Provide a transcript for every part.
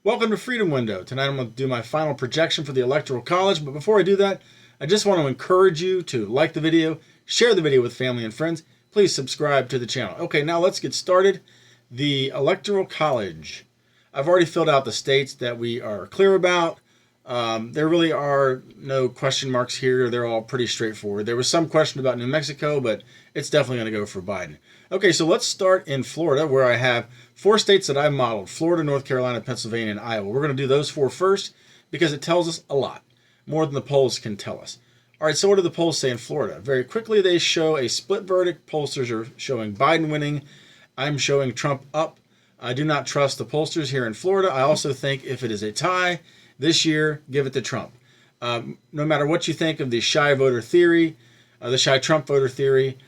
Welcome to Freedom Window. Tonight I'm going to do my final projection for the Electoral College, but before I do that, I just want to encourage you to like the video, share the video with family and friends. Please subscribe to the channel. Okay, now let's get started. The Electoral College. I've already filled out the states that we are clear about. There really are no question marks here. They're all pretty straightforward. There was some question about New Mexico, but it's definitely going to go for Biden. Okay, so let's start in Florida, where I have 4 states that I modeled: Florida, North Carolina, Pennsylvania, and Iowa. We're going to do those 4 first because it tells us a lot, more than the polls can tell us. All right, so what do the polls say in Florida? Very quickly, they show a split verdict. Pollsters are showing Biden winning. I'm showing Trump up. I do not trust the pollsters here in Florida. I also think if it is a tie this year, give it to Trump. No matter what you think of the shy voter theory, the shy Trump voter theory,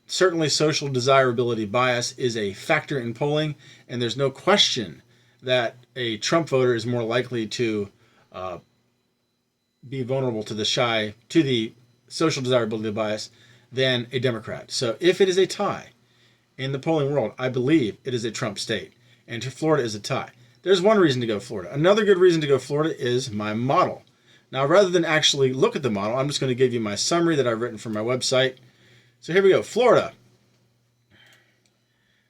certainly social desirability bias is a factor in polling, and there's no question that a Trump voter is more likely to be vulnerable to the social desirability bias than a Democrat. So if it is a tie in the polling world, I believe it is a Trump state, and Florida is a tie. There's one reason to go Florida. Another good reason to go Florida is my model. Now, rather than actually look at the model, I'm just going to give you my summary that I've written for my website. So here we go. Florida.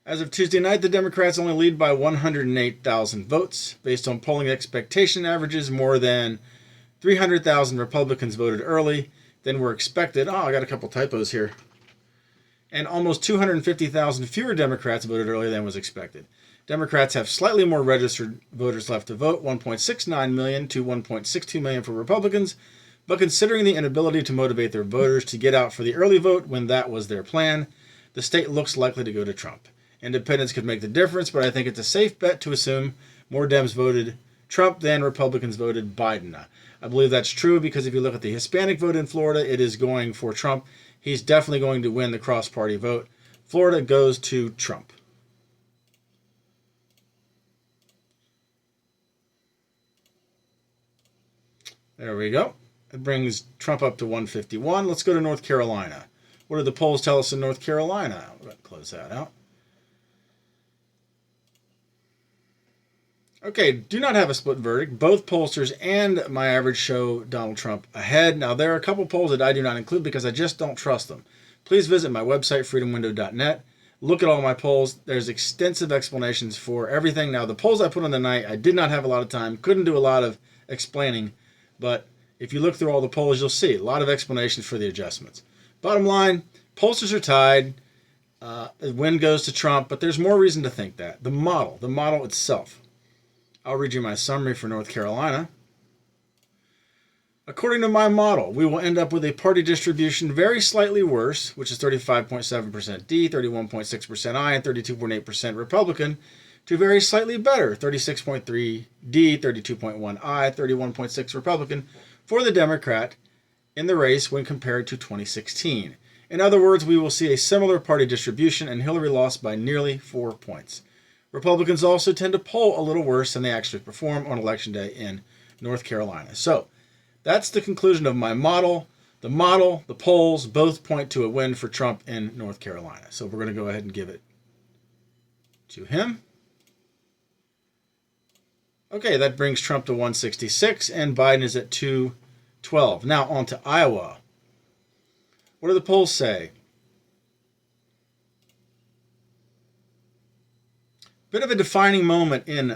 As of Tuesday night, the Democrats only lead by 108,000 votes. Based on polling expectation averages, more than 300,000 Republicans voted early than were expected. Oh, I got a couple typos here. And almost 250,000 fewer Democrats voted early than was expected. Democrats have slightly more registered voters left to vote, 1.69 million to 1.62 million for Republicans, but considering the inability to motivate their voters to get out for the early vote when that was their plan, the state looks likely to go to Trump. Independents could make the difference, but I think it's a safe bet to assume more Dems voted Trump than Republicans voted Biden. I believe that's true because if you look at the Hispanic vote in Florida, it is going for Trump. He's definitely going to win the cross-party vote. Florida goes to Trump. There we go. It brings Trump up to 151. Let's go to North Carolina. What do the polls tell us in North Carolina? We're going to close that out. Okay, do not have a split verdict. Both pollsters and my average show Donald Trump ahead. Now, there are a couple polls that I do not include because I just don't trust them. Please visit my website, freedomwindow.net. Look at all my polls. There's extensive explanations for everything. Now, the polls I put on the night, I did not have a lot of time, couldn't do a lot of explaining, but if you look through all the polls, you'll see a lot of explanations for the adjustments. Bottom line, pollsters are tied. The win goes to Trump, but there's more reason to think that. The model itself. I'll read you my summary for North Carolina. According to my model, we will end up with a party distribution very slightly worse, which is 35.7% D, 31.6% I, and 32.8% Republican, to very slightly better, 36.3 D, 32.1 I, 31.6 Republican, for the Democrat in the race when compared to 2016. In other words, we will see a similar party distribution, and Hillary lost by nearly 4 points. Republicans also tend to poll a little worse than they actually perform on Election Day in North Carolina. So that's the conclusion of my model. The polls both point to a win for Trump in North Carolina. So we're going to go ahead and give it to him. Okay, that brings Trump to 166 and Biden is at 212. Now on to Iowa. What do the polls say? Bit of a defining moment in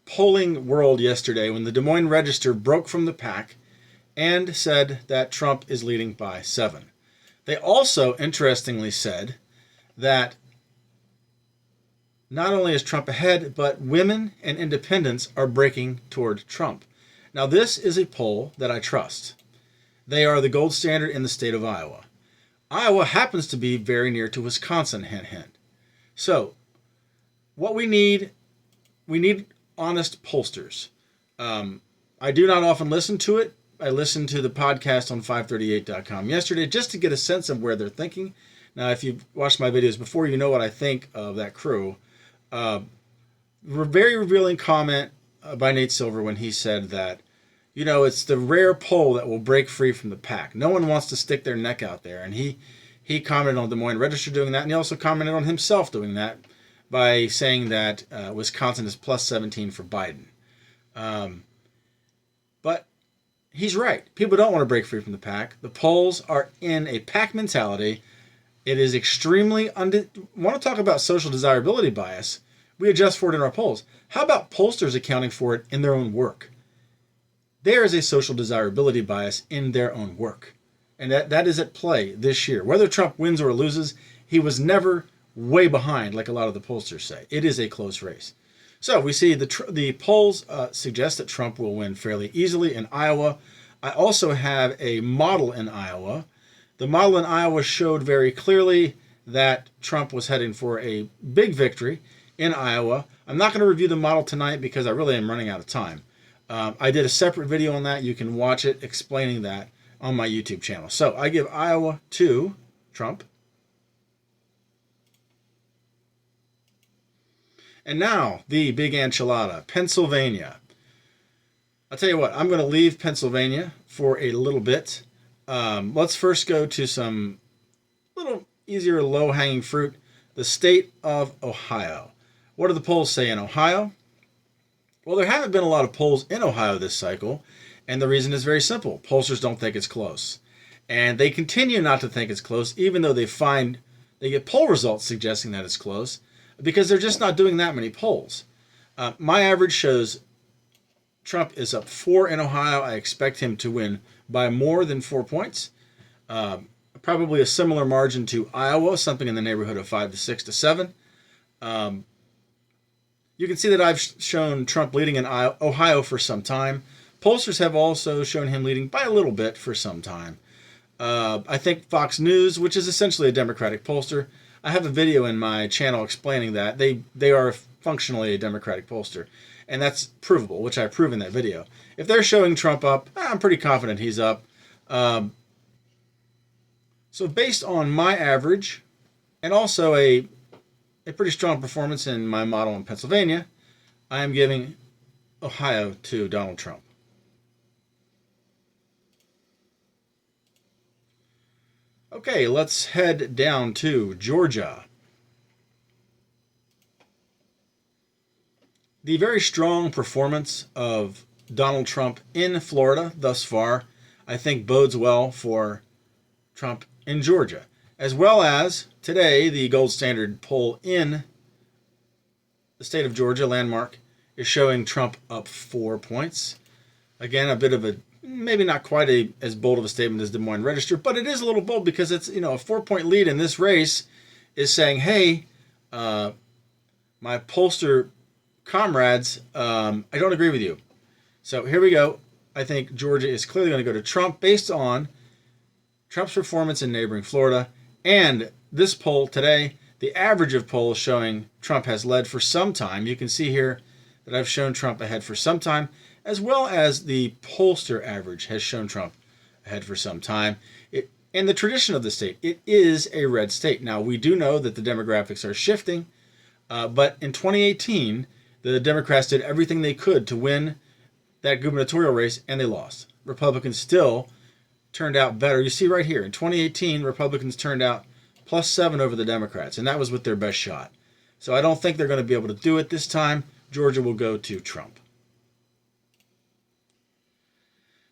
polling world yesterday when the Des Moines Register broke from the pack and said that Trump is leading by 7. They also, interestingly, said that not only is Trump ahead, but women and independents are breaking toward Trump. Now, this is a poll that I trust. They are the gold standard in the state of Iowa. Iowa happens to be very near to Wisconsin, hint, hint. So, what we need honest pollsters. I do not often listen to it. I listened to the podcast on 538.com yesterday just to get a sense of where they're thinking. Now, if you've watched my videos before, you know what I think of that crew. Very revealing comment by Nate Silver when he said that, you know, it's the rare poll that will break free from the pack. No one wants to stick their neck out there. And he commented on Des Moines Register doing that, and he also commented on himself doing that by saying that Wisconsin is plus 17 for Biden. But he's right. People don't want to break free from the pack. The polls are in a pack mentality. It is extremely want to talk about social desirability bias? We adjust for it in our polls. How about pollsters accounting for it in their own work? There is a social desirability bias in their own work. And that is at play this year. Whether Trump wins or loses, he was never way behind like a lot of the pollsters say. It is a close race. So we see the polls suggest that Trump will win fairly easily in Iowa. I also have a model in Iowa. The model in Iowa showed very clearly that Trump was heading for a big victory in Iowa. I'm not going to review the model tonight because I really am running out of time. I did a separate video on that. You can watch it explaining that on my YouTube channel. So I give Iowa to Trump. And now the big enchilada, Pennsylvania. I'll tell you what, I'm going to leave Pennsylvania for a little bit. Let's first go to some little easier low-hanging fruit. The state of Ohio. What do the polls say in Ohio? Well, there haven't been a lot of polls in Ohio this cycle, and the reason is very simple. Pollsters don't think it's close. And they continue not to think it's close, even though they get poll results suggesting that it's close, because they're just not doing that many polls. My average shows Trump is up 4 in Ohio. I expect him to win by more than 4 points. Probably a similar margin to Iowa, something in the neighborhood of 5 to 6 to 7. You can see that I've shown Trump leading in Ohio for some time. Pollsters have also shown him leading by a little bit for some time. I think Fox News, which is essentially a Democratic pollster, I have a video in my channel explaining that. They are functionally a Democratic pollster, and that's provable, which I prove in that video. If they're showing Trump up, I'm pretty confident he's up. So based on my average, and also a pretty strong performance in my model in Pennsylvania, I am giving Ohio to Donald Trump. Okay, let's head down to Georgia. The very strong performance of Donald Trump in Florida thus far, I think bodes well for Trump in Georgia. As well as today, the gold standard poll in the state of Georgia, Landmark, is showing Trump up 4 points. Again, a bit of a, maybe not quite as bold of a statement as Des Moines Register, but it is a little bold because it's, a 4-point lead in this race is saying, hey, my pollster comrades, I don't agree with you. So here we go. I think Georgia is clearly going to go to Trump based on Trump's performance in neighboring Florida. And this poll today, the average of polls showing Trump has led for some time. You can see here that I've shown Trump ahead for some time, as well as the pollster average has shown Trump ahead for some time. And the tradition of the state, it is a red state. Now, we do know that the demographics are shifting, but in 2018, the Democrats did everything they could to win that gubernatorial race, and they lost. Republicans still turned out better. You see right here, in 2018, Republicans turned out +7 over the Democrats, and that was with their best shot. So I don't think they're going to be able to do it this time. Georgia will go to Trump.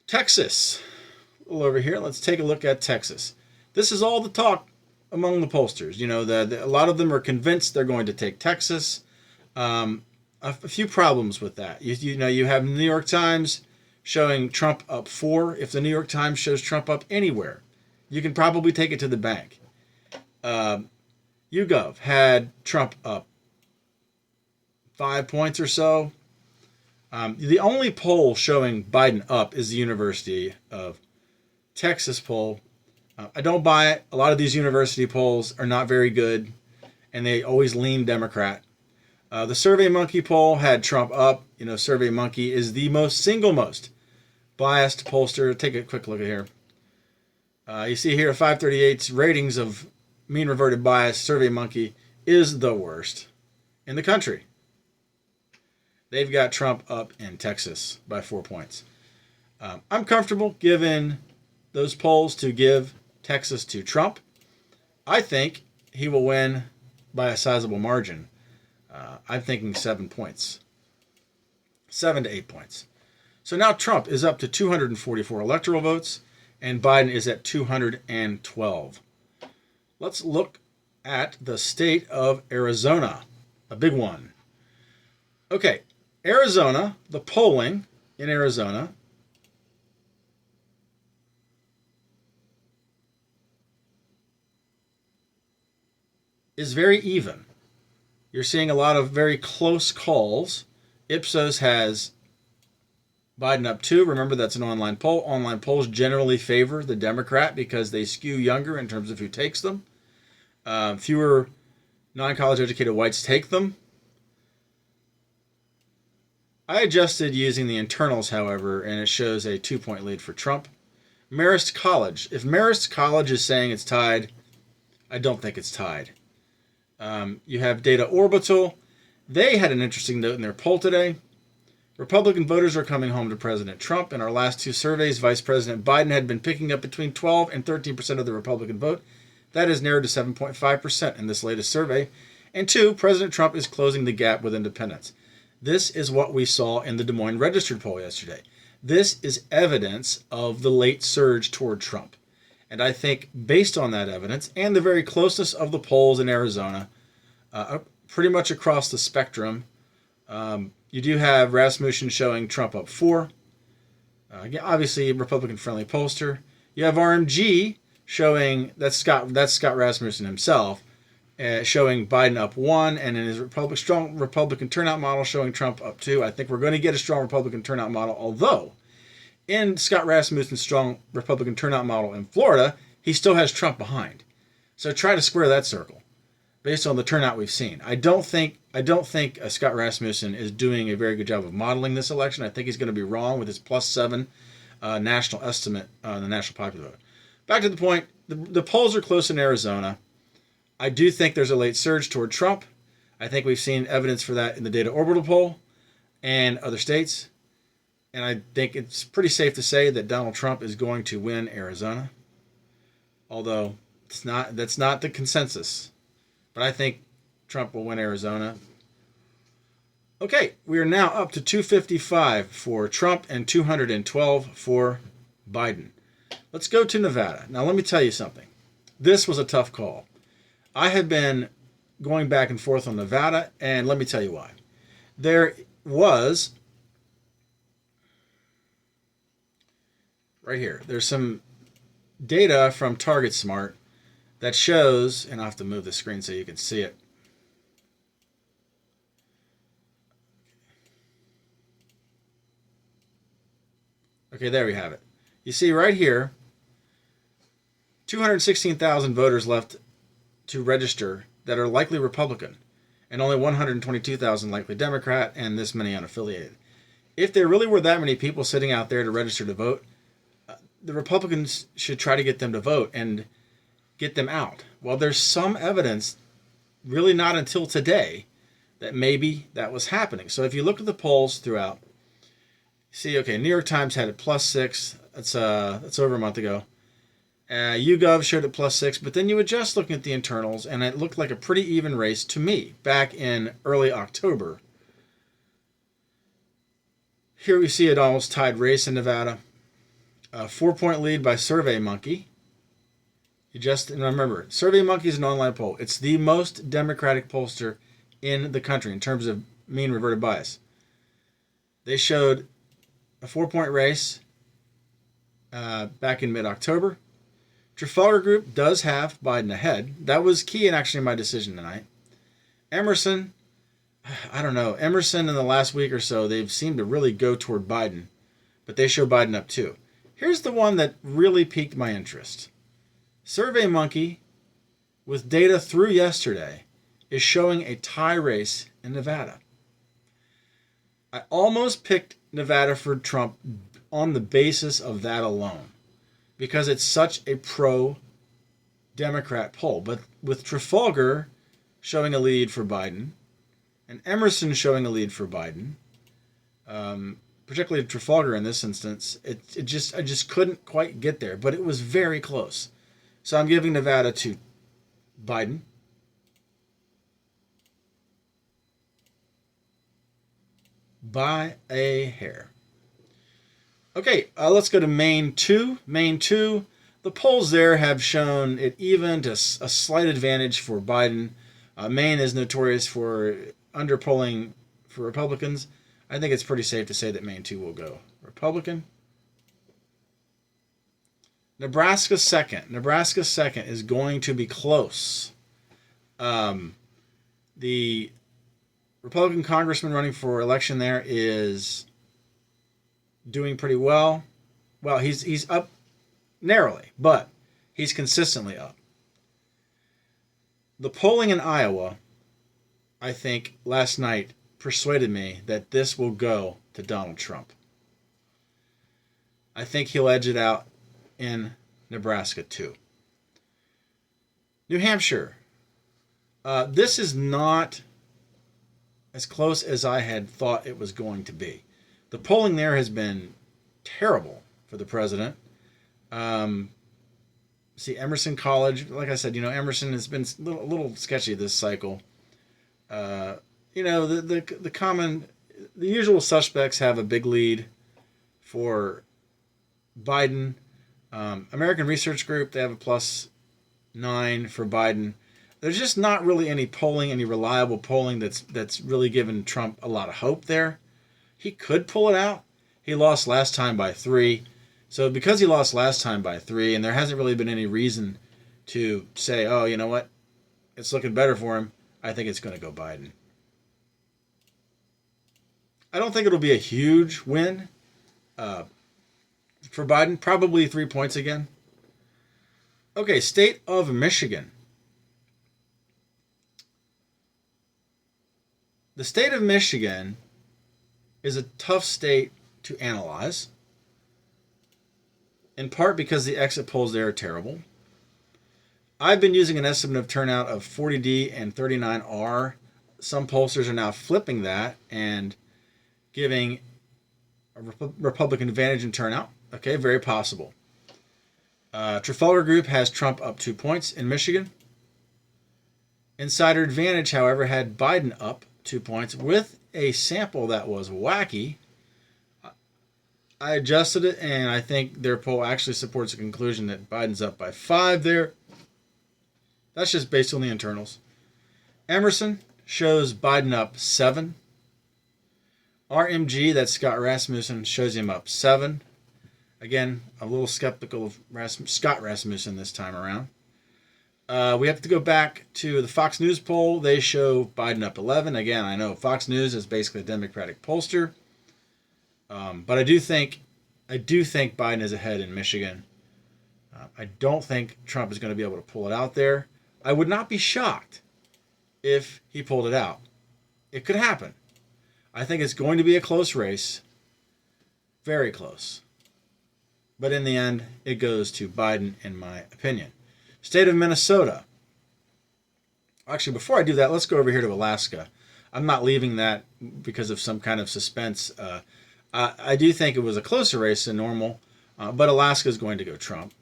Texas. A little over here, let's take a look at Texas. This is all the talk among the pollsters. A lot of them are convinced they're going to take Texas. A few problems with that. You have New York Times showing Trump up 4. If the New York Times shows Trump up anywhere, you can probably take it to the bank. YouGov had Trump up 5 points or so. The only poll showing Biden up is the University of Texas poll. I don't buy it. A lot of these university polls are not very good, and they always lean Democrat. The SurveyMonkey poll had Trump up. SurveyMonkey is the single most biased pollster. Take a quick look at here. You see here 538's ratings of mean reverted bias. SurveyMonkey is the worst in the country. They've got Trump up in Texas by 4 points. I'm comfortable giving those polls to give Texas to Trump. I think he will win by a sizable margin. I'm thinking 7 points, 7 to 8 points. So now Trump is up to 244 electoral votes, and Biden is at 212. Let's look at the state of Arizona, a big one. Okay, Arizona, the polling in Arizona is very even. You're seeing a lot of very close calls. Ipsos has Biden up 2. Remember, that's an online poll. Online polls generally favor the Democrat because they skew younger in terms of who takes them. Fewer non-college educated whites take them. I adjusted using the internals, however, and it shows a 2-point lead for Trump. Marist College. If Marist College is saying it's tied, I don't think it's tied. You have Data Orbital. They had an interesting note in their poll today. Republican voters are coming home to President Trump. In our last 2 surveys, Vice President Biden had been picking up between 12 and 13% of the Republican vote. That has narrowed to 7.5% in this latest survey. And 2, President Trump is closing the gap with independents. This is what we saw in the Des Moines Registered poll yesterday. This is evidence of the late surge toward Trump. And I think based on that evidence and the very closeness of the polls in Arizona, pretty much across the spectrum, you do have Rasmussen showing Trump up 4. Obviously, Republican-friendly pollster. You have RMG showing, that's Scott Rasmussen himself, showing Biden up 1, and in his strong Republican turnout model showing Trump up 2. I think we're going to get a strong Republican turnout model, although in Scott Rasmussen's strong Republican turnout model in Florida, he still has Trump behind. So try to square that circle based on the turnout we've seen. I don't think Scott Rasmussen is doing a very good job of modeling this election. I think he's going to be wrong with his +7 national estimate on the national popular vote. Back to the point, the polls are close in Arizona. I do think there's a late surge toward Trump. I think we've seen evidence for that in the Data Orbital poll and other states. And I think it's pretty safe to say that Donald Trump is going to win Arizona. Although that's not the consensus. But I think Trump will win Arizona. Okay, we are now up to 255 for Trump and 212 for Biden. Let's go to Nevada. Now let me tell you something. This was a tough call. I have been going back and forth on Nevada, and let me tell you why. There was, right here, there's some data from TargetSmart that shows, and I'll have to move the screen so you can see it. Okay, there we have it. You see right here, 216,000 voters left to register that are likely Republican, and only 122,000 likely Democrat, and this many unaffiliated. If there really were that many people sitting out there to register to vote, the Republicans should try to get them to vote and get them out. Well, there's some evidence, really not until today, that maybe that was happening. So if you look at the polls throughout, see, okay, New York Times had it +6. That's over a month ago. YouGov showed it +6, but then you adjust looking at the internals, and it looked like a pretty even race to me back in early October. Here we see an almost tied race in Nevada. A 4-point lead by SurveyMonkey. And remember, SurveyMonkey is an online poll. It's the most democratic pollster in the country in terms of mean reverted bias. They showed a 4-point race back in mid-October. Trafalgar Group does have Biden ahead. That was key in actually my decision tonight. Emerson, I don't know. Emerson in the last week or so, they've seemed to really go toward Biden, but they show Biden up too. Here's the one that really piqued my interest. SurveyMonkey, with data through yesterday, is showing a tie race in Nevada. I almost picked Nevada for Trump on the basis of that alone, because it's such a pro-Democrat poll. But with Trafalgar showing a lead for Biden, and Emerson showing a lead for Biden, particularly Trafalgar in this instance, I just couldn't quite get there. But it was very close. So I'm giving Nevada to Biden. by a hair. Okay, let's go to Maine 2. Maine 2, the polls there have shown it even to a slight advantage for Biden. Maine is notorious for underpolling for Republicans. I think it's pretty safe to say that Maine 2 will go Republican. Nebraska second. Nebraska second is going to be close. The Republican congressman running for election there is doing pretty well. Well, he's up narrowly, but he's consistently up. The polling in Iowa, I think, last night persuaded me that this will go to Donald Trump. I think he'll edge it out in Nebraska too. New Hampshire. This is not as close as I had thought it was going to be. The polling there has been terrible for the president. See, Emerson College, like I said, Emerson has been a little sketchy this cycle. The usual suspects have a big lead for Biden. American Research Group, they have a +9 for Biden. There's just not really any reliable polling that's really given Trump a lot of hope there. He could pull it out. He lost last time by 3. So because he lost last time by 3, and there hasn't really been any reason to say, oh, you know what, it's looking better for him, I think it's going to go Biden. I don't think it'll be a huge win for Biden. Probably 3 points again. Okay, state of Michigan. The state of Michigan is a tough state to analyze, in part because the exit polls there are terrible. I've been using an estimate of turnout of 40D and 39R. Some pollsters are now flipping that and giving a Republican advantage in turnout. Okay, very possible. Trafalgar Group has Trump up 2 points in Michigan. Insider Advantage, however, had Biden up 2 points with a sample that was wacky. I adjusted it, and I think their poll actually supports the conclusion that Biden's up by 5 there. That's just based on the internals. Emerson shows Biden up 7. RMG, that's Scott Rasmussen, shows him up 7. Again, a little skeptical of Scott Rasmussen this time around. We have to go back to the Fox News poll. They show Biden up 11. Again, I know Fox News is basically a Democratic pollster, but I do think Biden is ahead in Michigan. I don't think Trump is going to be able to pull it out there. I would not be shocked if he pulled it out. It could happen. I think it's going to be a close race, very close. But in the end, it goes to Biden, in my opinion. State of Minnesota. Actually, before I do that, let's go over here to Alaska. I'm not leaving that because of some kind of suspense. I do think it was a closer race than normal, but Alaska is going to go Trump.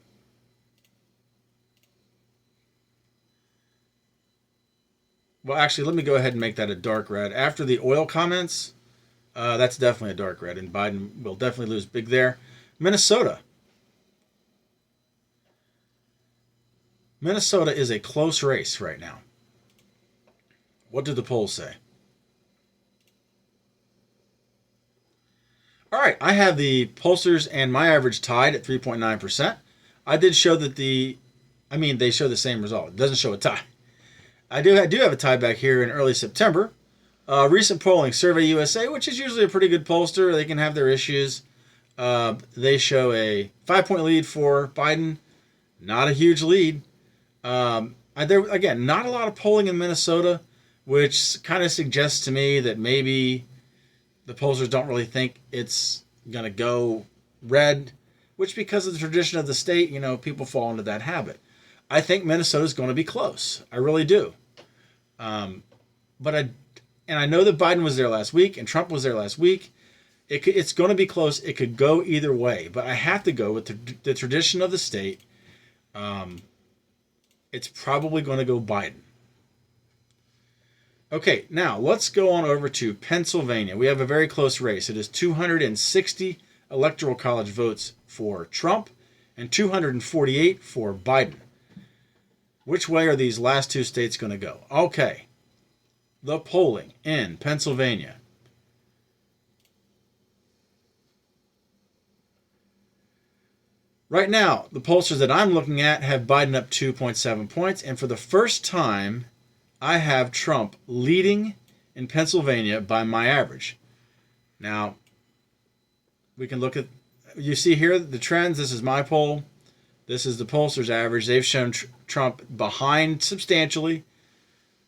Well, actually, let me go ahead and make that a dark red. After the oil comments, that's definitely a dark red, and Biden will definitely lose big there. Minnesota. Minnesota is a close race right now. What do the polls say? All right, I have the pollsters and my average tied at 3.9%. I did show that they show the same result. It doesn't show a tie. I do have a tie back here in early September. Recent polling, Survey USA, which is usually a pretty good pollster. They can have their issues. They show a 5-point lead for Biden. Not a huge lead. Again, not a lot of polling in Minnesota, which kind of suggests to me that maybe the pollsters don't really think it's going to go red, which because of the tradition of the state, people fall into that habit. I think Minnesota's going to be close. I really do. I know that Biden was there last week and Trump was there last week. It's going to be close. It could go either way, but I have to go with the tradition of the state. It's probably going to go Biden. Okay, now let's go on over to Pennsylvania. We have a very close race. It is 260 electoral college votes for Trump and 248 for Biden. Which way are these last two states going to go? Okay, the polling in Pennsylvania. Right now, the pollsters that I'm looking at have Biden up 2.7 points, and for the first time, I have Trump leading in Pennsylvania by my average. Now, we can look at, you see here the trends. This is my poll. This is the pollsters' average. They've shown Trump behind substantially,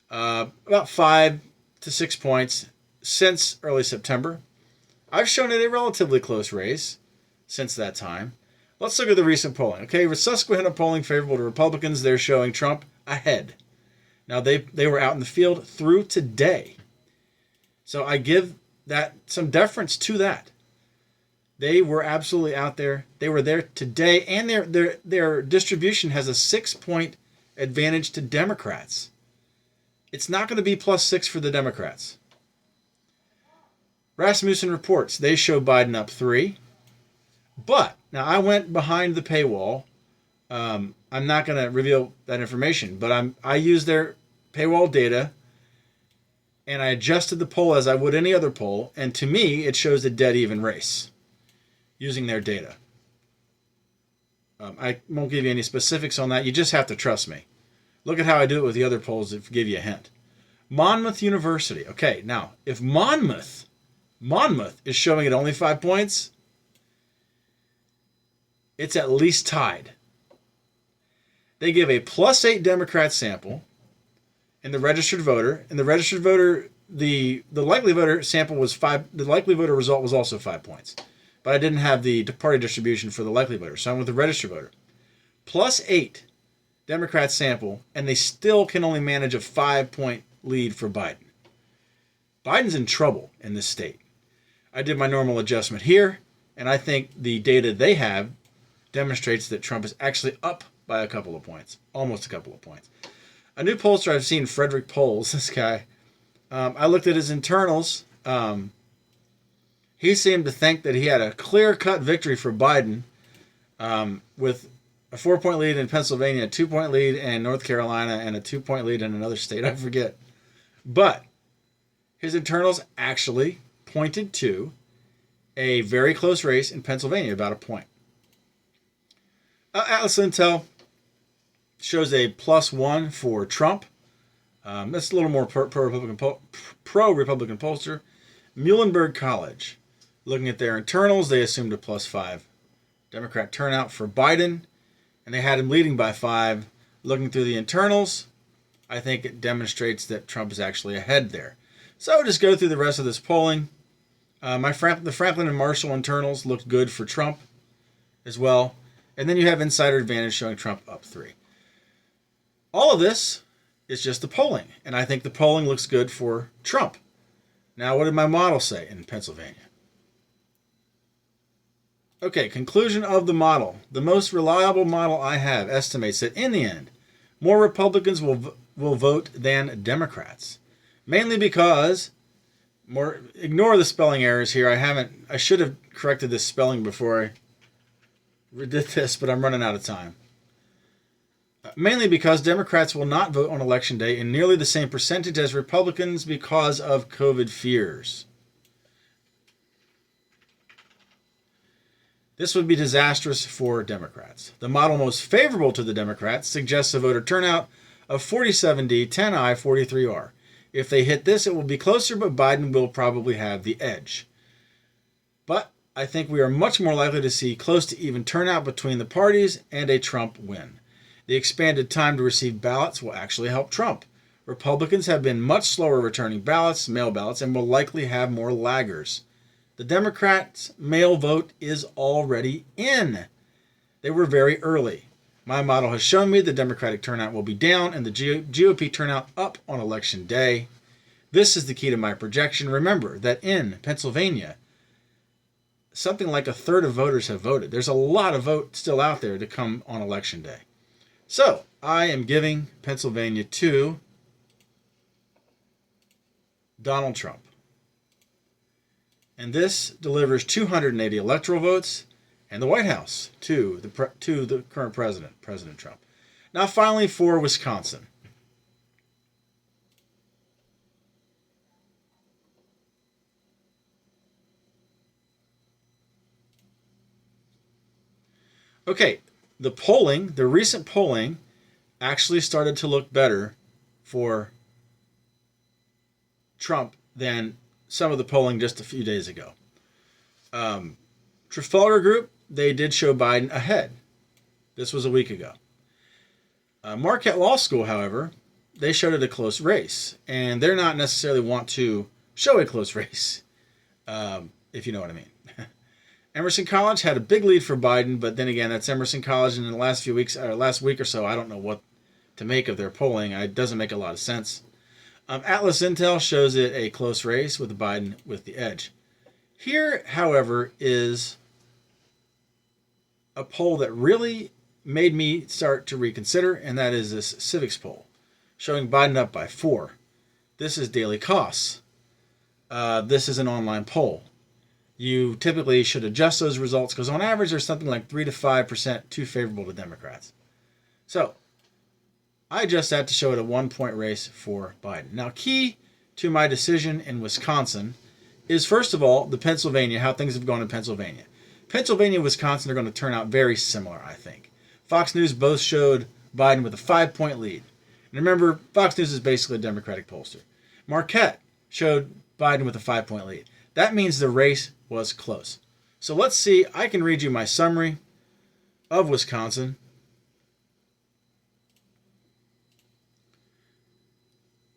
about 5 to 6 points since early September. I've shown it a relatively close race since that time. Let's look at the recent polling. Okay, with Susquehanna polling favorable to Republicans, they're showing Trump ahead. Now, they were out in the field through today. So I give that some deference to that. They were absolutely out there. They were there today, and their distribution has a 6-point advantage to Democrats. It's not going to be +6 for the Democrats. Rasmussen reports they show Biden up 3. But now I went behind the paywall. I'm not going to reveal that information, but I used their paywall data and I adjusted the poll as I would any other poll, and to me it shows a dead even race using their data. I won't give you any specifics on that. You just have to trust me. Look at how I do it with the other polls that give you a hint. Monmouth University. Okay, now if Monmouth is showing it only 5 points, it's at least tied. They give a +8 Democrat sample in the registered voter. In the registered voter, the likely voter sample was 5. The likely voter result was also 5 points. But I didn't have the party distribution for the likely voter, so I'm with the registered voter. +8 Democrat sample, and they still can only manage a 5-point lead for Biden. Biden's in trouble in this state. I did my normal adjustment here, and I think the data they have demonstrates that Trump is actually up by a couple of points, almost a couple of points. A new pollster I've seen, Frederick Polls, this guy, I looked at his internals. He seemed to think that he had a clear-cut victory for Biden with a 4-point lead in Pennsylvania, a 2-point lead in North Carolina, and a 2-point lead in another state, I forget. But his internals actually pointed to a very close race in Pennsylvania, about a point. Atlas Intel shows a +1 for Trump. That's a little more pro-Republican pollster. Muhlenberg College, looking at their internals, they assumed a +5 Democrat turnout for Biden, and they had him leading by 5. Looking through the internals, I think it demonstrates that Trump is actually ahead there. So just go through the rest of this polling. The Franklin and Marshall internals looked good for Trump as well. And then you have insider advantage showing Trump up 3. All of this is just the polling. And I think the polling looks good for Trump. Now, what did my model say in Pennsylvania? Okay, conclusion of the model. The most reliable model I have estimates that in the end, more Republicans will vote than Democrats. Mainly because, ignore the spelling errors here. I should have corrected this spelling before I did this, but I'm running out of time. Mainly because Democrats will not vote on Election Day in nearly the same percentage as Republicans because of COVID fears. This would be disastrous for Democrats. The model most favorable to the Democrats suggests a voter turnout of 47D, 10I, 43R. If they hit this, it will be closer, but Biden will probably have the edge. But I think we are much more likely to see close to even turnout between the parties and a Trump win. The expanded time to receive ballots will actually help Trump. Republicans have been much slower returning ballots, mail ballots, and will likely have more laggers. The Democrats' mail vote is already in. They were very early. My model has shown me the Democratic turnout will be down and the GOP turnout up on Election Day. This is the key to my projection. Remember that in Pennsylvania, something like a third of voters have voted. There's a lot of vote still out there to come on Election Day. So, I am giving Pennsylvania to Donald Trump. And this delivers 280 electoral votes and the White House to the current president, President Trump. Now, finally, for Wisconsin. Okay, the recent polling actually started to look better for Trump than some of the polling just a few days ago. Trafalgar Group, they did show Biden ahead. This was a week ago. Marquette Law School, however, they showed it a close race, and they're not necessarily want to show a close race, if you know what I mean. Emerson College had a big lead for Biden, but then again, that's Emerson College, and in the last few weeks, or last week or so, I don't know what to make of their polling. It doesn't make a lot of sense. Atlas Intel shows it a close race with Biden with the edge. Here, however, is a poll that really made me start to reconsider, and that is this Civics poll, showing Biden up by 4. This is Daily Costs. This is an online poll. You typically should adjust those results because on average there's something like 3 to 5% too favorable to Democrats. So I adjust that to show it a 1-point race for Biden. Now, key to my decision in Wisconsin is, first of all, the Pennsylvania, how things have gone in Pennsylvania. Pennsylvania and Wisconsin are going to turn out very similar, I think. Fox News both showed Biden with a 5-point lead. And remember, Fox News is basically a Democratic pollster. Marquette showed Biden with a 5-point lead. That means the race was close. So let's see. I can read you my summary of Wisconsin.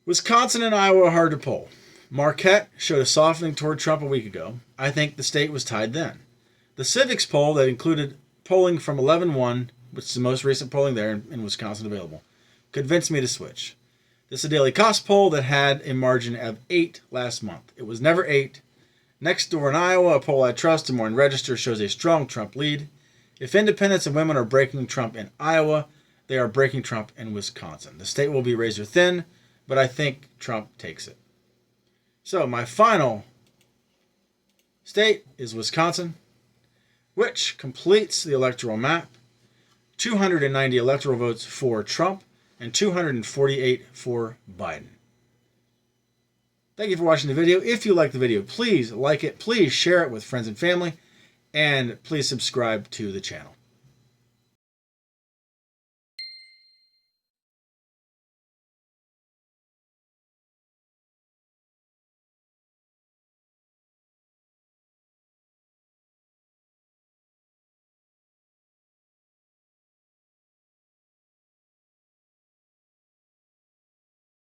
Wisconsin and Iowa are hard to poll. Marquette showed a softening toward Trump a week ago. I think the state was tied then. The Civics poll that included polling from 11-1, which is the most recent polling there in Wisconsin available, convinced me to switch. This is a Daily Cost poll that had a margin of 8 last month. It was never 8. Next door in Iowa, a poll I trust, Des Moines Register, shows a strong Trump lead. If independents and women are breaking Trump in Iowa, they are breaking Trump in Wisconsin. The state will be razor thin, but I think Trump takes it. So my final state is Wisconsin, which completes the electoral map. 290 electoral votes for Trump and 248 for Biden. Thank you for watching the video. If you like the video, please like it. Please share it with friends and family. And please subscribe to the channel.